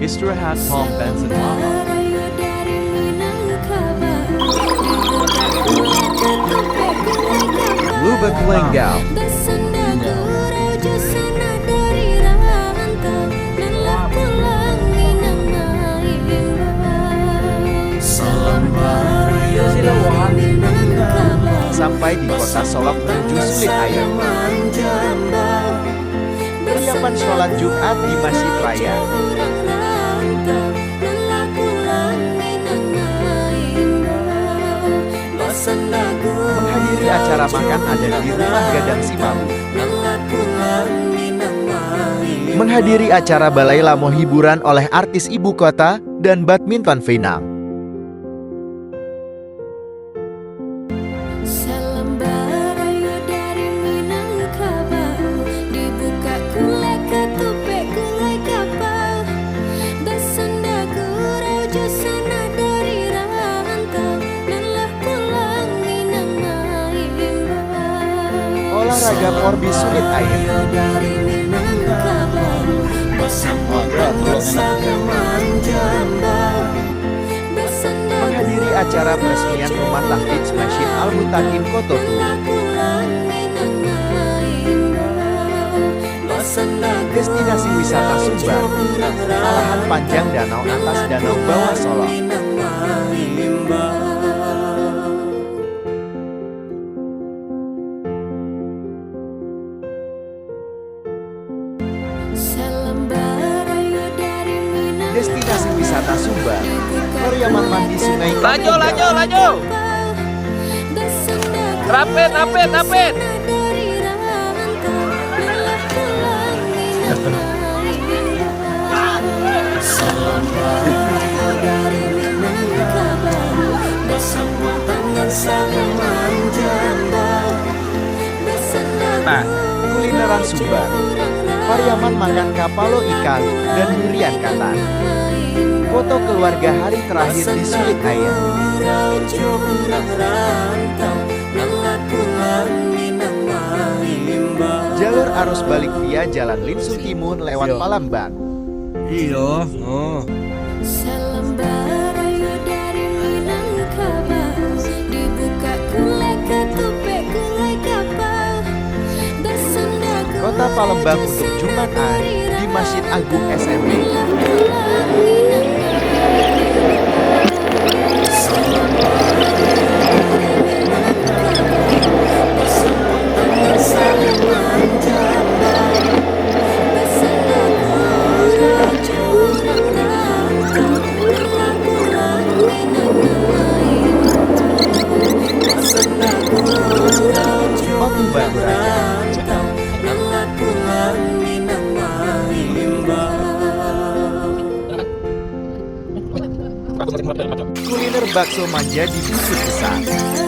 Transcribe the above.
Istirahat pom bensin lama. Lubak Lenggau. Sampai di kota Solok menuju Sulit Air. Persiapan sholat Jumat di Masjid Raya. Menghadiri acara makan adat di Rumah Gadang Simabu. Menghadiri acara Balai Lamo hiburan oleh artis ibu kota dan badminton final. Olahraga Porbi Sulit Air. Menghadiri acara peresmian Rumah Tahfidz Masjid Al-Mutakin Kototu. Destinasi wisata Sumbar, alahan panjang danau atas danau bawah Solok. Destinasi wisata Sumbar, Pariaman mandi sungai. Lanjut. Rapet. Kulineran Sumbar, Pariaman makan kapalo ikan dan durian katan. Foto keluarga hari terakhir di Sulit Air. Jalur arus balik via Jalan Linsu Timur lewat Palembang. Iya. Kota Palembang untuk Jumat di Masjid Agung SMP. Batu Baru kuliner bakso manja di Bukit Besar.